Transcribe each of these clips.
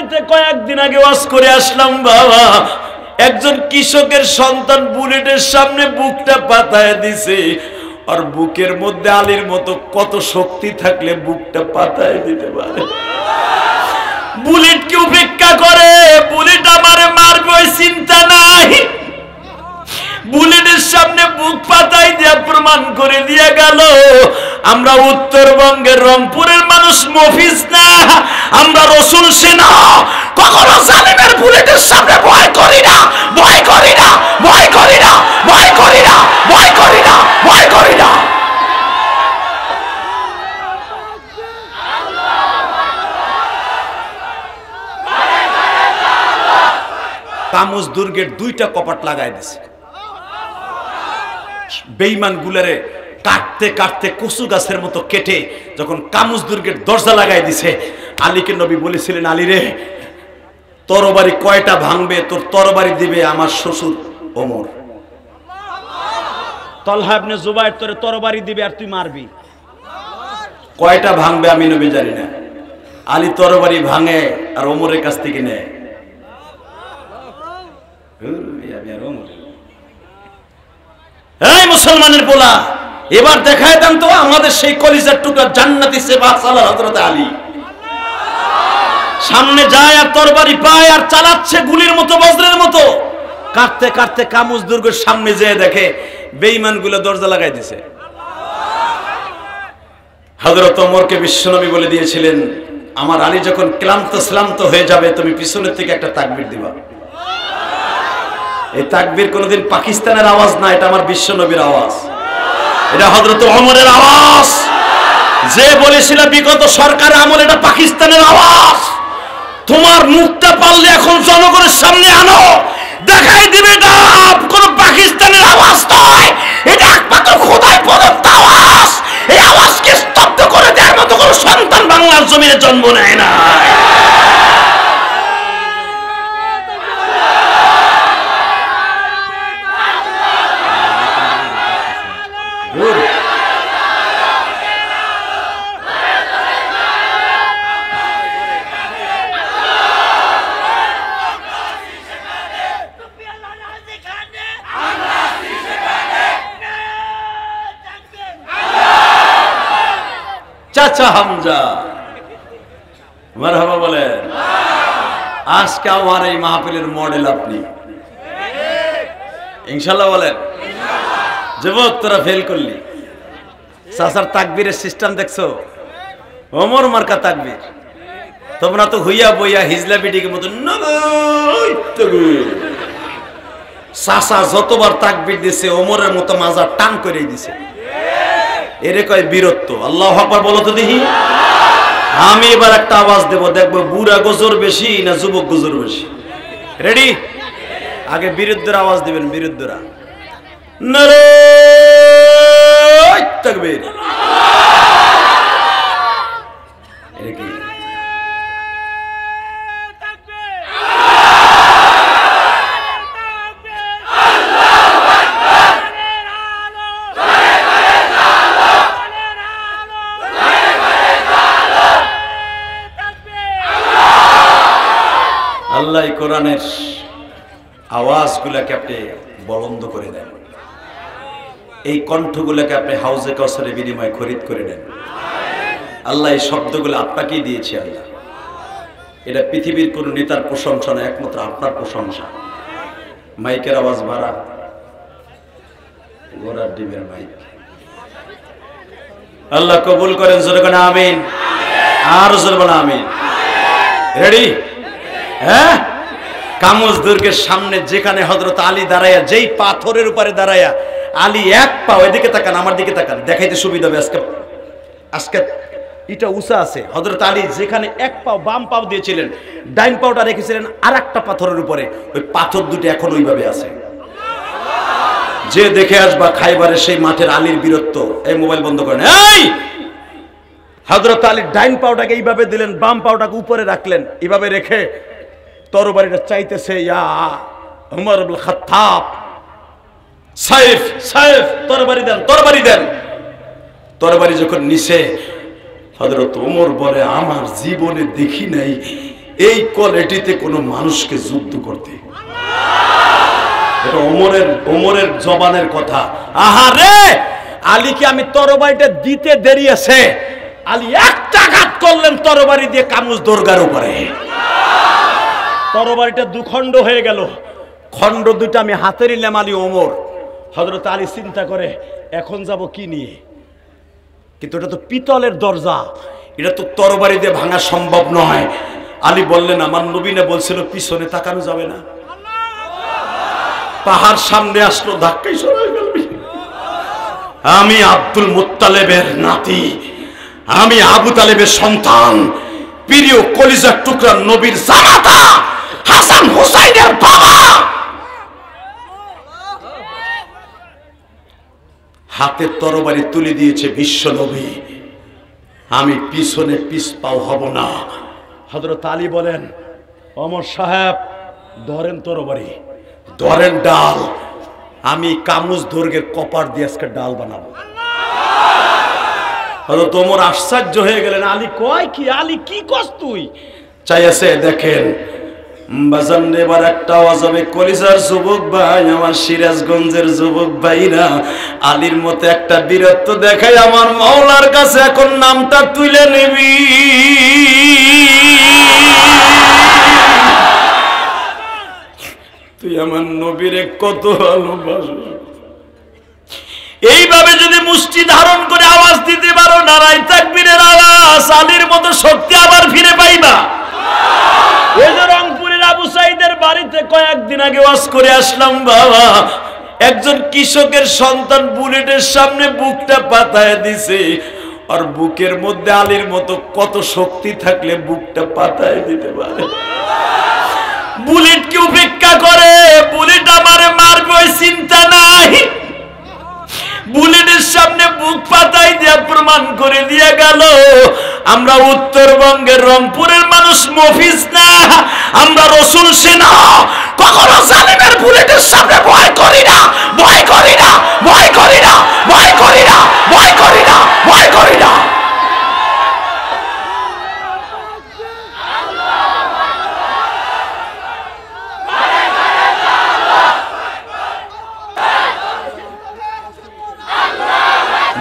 বাড়িতে কয়েকদিন আগে ওয়াজ করে আসলাম বাবা, একজন কৃষকের সন্তান বুলেটের সামনে বুকটা পাতায় দিছে। আর বুকের মধ্যে আলীর মতো কত শক্তি থাকলে বুকটা পাতায় দিতে পারে? বুলেট কি উপেক্ষা করে? বুলেট আমারে মারবে ওই চিন্তা নাই। বুলেটের সামনে বুক পাতাই দিয়া প্রমাণ করে দিয়ে গেল আমরা উত্তরবঙ্গের রংপুরের মানুষ মফিজ না, আমরা রসুল সেনা। কখনো জালিমের বুলেটের সামনে ভয় করি না, ভয় করি না, ভয় করি না, ভয় করি না, ভয় করি না, ভয় করি না। কামুজ দুর্গের দুইটা কপাট লাগাই দিছে। বেঈমান গুলারে কাটতে কাটতে কচু গাছের মতো কেটে যখন কামুজ দুর্গের দরজা লাগাই দিছে, আলীকে নবী বলেছিলেন, আলী রে, তরবারি কয়টা ভাঙবে? তোর তরবারি দিবে আমার শ্বশুর ওমর। তলহা ইবনে জুবায়ের তোরে তরবারি দিবে আর তুই মারবি। কয়টা ভাঙবে আমি নবী জানি না। আলী তরবারি ভাঙে আর ওমরের কাছ থেকে নেয়। এই মুসলমানের পোলা, এবার দেখায় দেন তো আমাদের সেই কলিজার টুকরা জান্নাতি সেবা সালাহ হযরত আলী। সামনে যায় আর তরবারি পায় আর চালাচ্ছে গুলির মতো, বজ্রের মতো। কাটতে কাটতে কামুজ দুর্গের সামনে যেয়ে দেখে বেঈমান গুলো দরজা লাগাই দিছে। হযরত ওমরকে বিশ্বনবী বলে দিয়েছিলেন, আমার আলী যখন ক্লান্ত হয়ে যাবে তুমি পিছনের থেকে একটা তাকবীর দিবা। এই তাকবীর কোনদিন পাকিস্তানের আওয়াজ না, এটা আমার বিশ্বনবীর আওয়াজ, এটা হযরত ওমরের আওয়াজ। যে বলেছিল বিগত সরকার আমল এটা পাকিস্তানের আওয়াজ। তোমার মুখটা পারলে এখন জনগণের সামনে আনো, দেখাই দিবে এটা কোন পাকিস্তানের আওয়াজ নয়, এটা একমাত্র খোদাই প্রদত্ত আওয়াজ। এই আওয়াজকে স্তব্ধ করে দেওয়ার মতো কোন সন্তান বাংলার জমিনে জন্ম নেয় না। চাচা হামজা মারহাবা বলেন। আজকে আমার এই মাহফিলের মডেল আপনি, ইনশাআল্লাহ বলেন। যুবক তোরা ফেল করলি। চাচার তাকবীরের সিস্টেম দেখছো? ওমর মার্কা তাকবীর। তোমরা তো হইয়া বইয়া হিজলা বিডিকে মতো চাচা যতবার তাকবীর দিছে ওমরের মতো মাজা টান করে দিছে। এরে কয় বীরত্ব। আল্লাহু আকবার বলো তো দেখি। আমি এবার একটা আওয়াজ দেব, দেখবো বুড়া গজর বেশি না যুবক গজর বেশি। রেডি? আগে বীরত্বের আওয়াজ দিবেন, বীরত্বরা। নারে তাকবীর। এর কি আল্লাহ কোরআনের আওয়াজগুলোকে আপনি বলন্দ করে দেন, এই কণ্ঠগুলোকে আপনি হাউজে কাউসারের বিনিময়ে খরিদ করে নেন। আল্লাহ এই শব্দগুলো আপনাকেই দিয়েছে। আল্লাহ, এটা পৃথিবীর কোন নেতার প্রশংসা না, একমাত্র আপনার প্রশংসা। মাইকের আওয়াজ বাড়া, ঘোড়ার ডিমের মাইক। আল্লাহ কবুল করেন। জোরে বলেন আমিন। আর জোরে বলেন আমিন। রেডি? হ্যাঁ। কামুজ দুর্গের সামনে যেখানে হযরত আলী দাঁড়ায়া, যেই পাথরের উপরে দাঁড়ায়া আলী এক পাও, এদিকে তাকান, আমার দিকে তাকান, দেখাইতে সুবিধা হবে। আজকে এটা উঁচা আছে। হযরত আলী যেখানে এক পাও বাম পাও দিয়েছিলেন, ডাইন পাওটা রেখেছিলেন আর একটা পাথরের উপরে। ওই পাথর দুটো এখন ওইভাবে আছে। যে দেখে আসবা খাইবারের সেই মাঠের আলীর বীরত্ব। এই মোবাইল বন্ধ করেন। এই হযরত আলী ডাইন পাওটাকে এইভাবে দিলেন, বাম পাওটাকে উপরে রাখলেন, এইভাবে রেখে তরবারিটা চাইতেছে, ইয়া উমর ইবনে খাত্তাব, সাইফ সাইফ, তরবারি দেন, তরবারি দেন। তরবারি যখন নিচে, হযরত ওমর বলে, আমার জীবনে দেখি নাই এই কোয়ালিটিতে কোনো মানুষকে যুদ্ধ করতে। এটা ওমরের জবানের কথা। আহারে, আলীকে আমি তরবারিটা দিতে দেরি আছে, আলী একটা আঘাত করলেন তরবারি দিয়ে কামুজ দরগার উপরে। তরবারিটা দুখণ্ড হয়ে গেল, খণ্ড দুটো আমি হাতে নিলাম। আলী ওমর, হযরত আলী চিন্তা করে এখন যাব কি নিয়ে, কিন্তু এটা তো পিতলের দরজা, এটা তো তরবারি দিয়ে ভাঙা সম্ভব নয়। আলী বললেন আমার নবী না বলছিল পিছনে তাকানো যাবে না। পাহাড় সামনে আসলো, ধাক্কাই সরাই গেল। আমি আব্দুল মুত্তালেবের নাতি, আমি আবু তালেবের সন্তান, প্রিয় কলিজার টুকরা নবীর জামাতা হাসান হুসাইনের বাবা। হাতে তরবারি তুলে দিয়েছে বিশ্ব নবী, আমি পিছনে পিছপাও হব না। হযরত আলী বলেন ওমর সাহেব ধরেন তরবারি, ধরেন ডাল, আমি কামুজ দুর্গের কপার দিয়ে আজকে ডাল বানাবো। হযরত ওমর আশ্চর্য হয়ে গেলেন, আলী কয় কি? আলী কি কস তুই? চাইছে দেখেন বাজান, এবার একটা আওয়াজ হবে, কলিজার যুবক ভাই, আমার সিরাজগঞ্জের যুবক ভাইরা, আলীর মতো একটা বীরত্ব দেখাই আমার মাওলার কাছে এখন নামটা তুলে নিবি। তুই আমার নবীরে কত ভালোবাসো, এইভাবে যদি মুষ্টি ধারণ করে আওয়াজ দিতে পারো, নারায়ে তাকবীরের আওয়াজ, আলীর মতো শক্তি আবার ফিরে পাইবা। ওই যে রংপুরের আবু সাইদের বাড়িতে কয়েকদিন আগে ওয়াজ করে আসলাম বাবা, একজন কৃষকের সন্তান বুলেটের সামনে বুকটা পাতায় দিছে, আর বুকের মধ্যে আলীর মতো কত শক্তি থাকলে বুকটা পাতায় দিতে পারে। বুলেট কি উপেক্ষা করে? বুলেট আমারে মারবে ওই চিন্তা নাই, বুলেটের সামনে বুক পাতাই দিয়া প্রমাণ করে দিয়ে গেল আমরা উত্তরবঙ্গের রংপুরের মানুষ মফিজ না, আমরা রসুল সেনা, কখনো জালিমের বুলেটের সামনে ভয় করি না, ভয় করি না, ভয় করি না, ভয় করি না, ভয় করি না, ভয় করি না।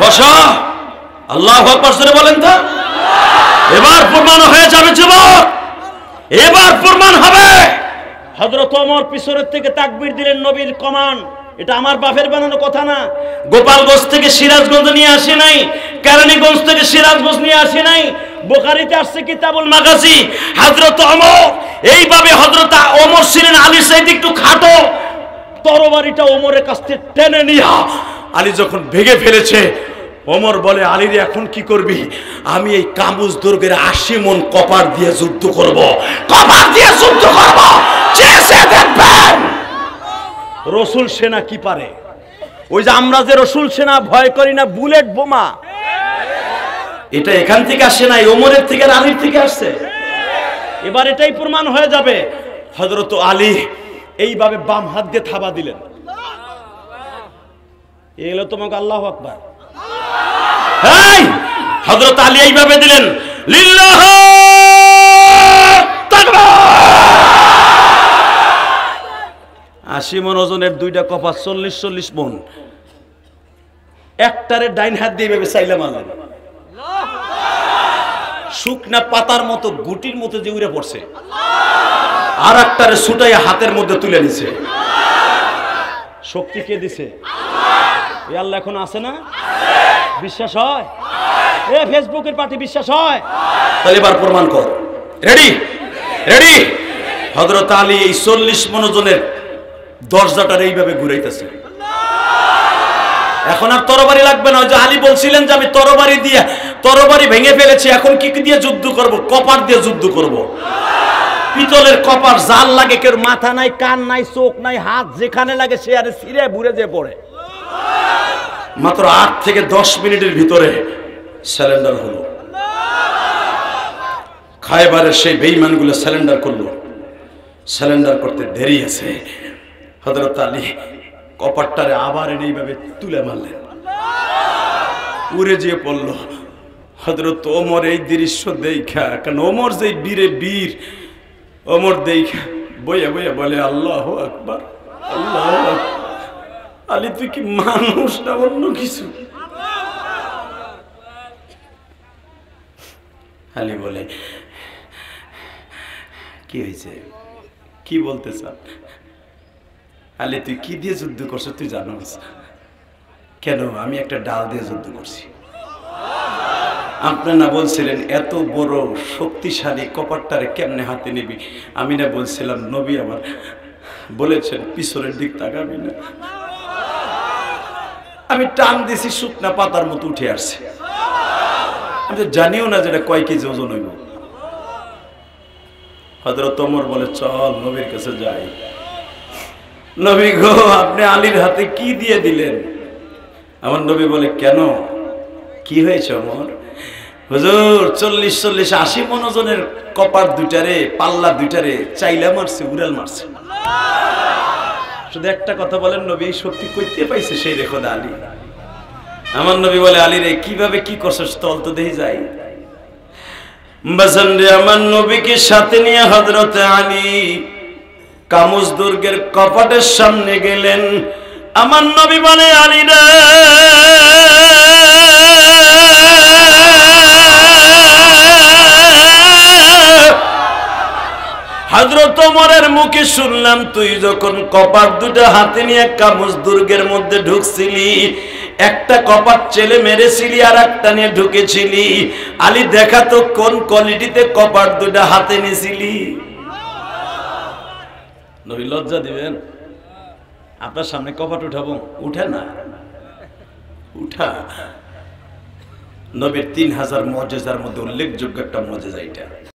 বসা, আল্লাহু আকবার জোরে বলেন তো। এবার প্রমাণ হয়ে যাবে যুবক, এবার প্রমাণ হবে। হযরত ওমর পিছনের থেকে তাকবীর দিলেন, নবীর কমান। এটা আমার বাপের বানানো কথা না, গোপালগঞ্জ থেকে সিরাজগঞ্জ নিয়ে আসে নাই, কেরানীগঞ্জ থেকে সিরাজগঞ্জ নিয়ে আসে নাই, বুখারীতে আসছে কিতাবুল মাগাজি। হযরত ওমর এইভাবে, হযরত ওমর ছিলেন আলীর চাইতে একটু খাটো, তরবারিটা ওমরের কাছ থেকে টেনে নিয়া আলী যখন ভেঙে ফেলেছে, ওমর বলে আলী রে এখন কি করবি? আমি এই কামুজ দুর্গের 80 মণ কপার দিয়ে যুদ্ধ করব, কপার দিয়ে যুদ্ধ করব, চেয়ে দেখবেন রসুল সেনা কি পারে। ওই যে আমরা যে রসুল সেনা ভয় করি না, বুলেট বোমা, এটা এখান থেকে আসে নাই, ওমরের থেকে আলীর থেকে আসছে। এবার এটাই প্রমাণ হয়ে যাবে। হযরত আলী এইভাবে বাম হাত দিয়ে থাবা দিলেন, এগুলো তোমাকে আল্লাহু আকবার। এই হযরত আলী এইভাবে দিলেন, লিল্লাহু তাকবীর। 80 মণ ওজনের দুইটা কপা 40 মণ, একটারে ডাইন হাত দিয়ে এইভাবে চাইলা মারলেন, শুকনা পাতার মতো গুটির মতো যে উড়ে পড়ছে, আর একটারে ছুটাইয়া হাতের মধ্যে তুলে নিছে। শক্তি কে দিছে? এই আল্লাহ এখন আছে না? বিশ্বাস হয়? এ ফেসবুকের পার্টি বিশ্বাস হয়? তাহলে এবার প্রমাণ কর। Ready ready. হযরত আলী এই 40 মণ ওজনের দরজাটার এইভাবে ঘুরাইতেছে। এখন আর তরবারি লাগবে না। যে আলী বলছিলেন যে আমি তরবারি দিয়ে তরবারি ভেঙে ফেলেছি, এখন কি দিয়ে যুদ্ধ করব? কপার দিয়ে যুদ্ধ করব। পিতলের কপার, জাল লাগে, কেউ মাথা নাই, কান নাই, চোখ নাই, হাত যেখানে লাগে সে আরে ছিঁড়ে বুড়ে যে পড়ে। মাত্র 8 থেকে 10 মিনিটের ভিতরে স্যালেন্ডার হলো। খায়বারের সেই বেঈমানগুলো স্যালেন্ডার করলো। স্যালেন্ডার করতে দেরি আছে। হযরত আলী কপারটারে আবার এইভাবে তুলে মারলেন, উড়ে যেয়ে পড়ল। হযরত ওমর এই দৃশ্য দেখা, কারণ ওমর যে বীরে বীর, ওমর দেখা বইয়া বইয়া বলে আল্লাহু আকবার, আল্লাহু আকবার। আলী তুই কি মানুষ না অন্য কিছু? আলী বলে কি হয়েছে, কি বলতে চান? আলী তুই কি দিয়ে যুদ্ধ করছো তুই জানোস? কেন? আমি একটা ডাল দিয়ে যুদ্ধ করছি। আপনি না বলছিলেন এত বড় শক্তিশালী কপারটারে কেমনে হাতে নিবি? আমি না বলছিলাম নবী আমার বলেছেন পিছনের দিক তাকাবি না? আমি টান দিছি, শুকনা পাতার মতো উঠে আসছে। আমি তো জানিও না যেটা কয় কেজি ওজন হইব। হযরত ওমর বলে চল নবীর কাছে যাই। নবী গো আপনি আলীর হাতে কি দিয়ে দিলেন? আমার নবী বলে কেন, কি হয়েছে ওমর? হুজুর 40-80 মণ ওজনের কপার দুইটারে, পাল্লা দুইটারে চাইলা মারছে, উড়াল মারছে। শুধু একটা কথা বলেন নবী এই শক্তি কইতে পাইছে সেই রেখো না আলী। আমার নবী বলে আলী রে কিভাবে কি করছস তল তো দেখি যাই। বাজান রে আমার নবীকে সাথে নিয়ে হযরতে আলী কামুজ দুর্গের কপাটের সামনে গেলেন। আমার নবী বলে আলী রে হযরত ওমরের মুখে শুনলাম তুই যখন কপাট দুটো হাতে নিয়ে কামুজ দুর্গের মধ্যে ঢুকছিলি, একটা কপাট চেলে মেরেছিলি আর একটা নিয়ে ঢুকেছিলি। আলী দেখা তো কোন কোয়ালিটিতে কপাট দুটো হাতে নিয়েছিলি। নবী লজ্জা দিবেন? আপনার সামনে কপাট উঠাবো? উঠে না, উঠা। নবীর 3000 মুজিজার মধ্যে উল্লেখযোগ্য একটা মুজিজা এটা।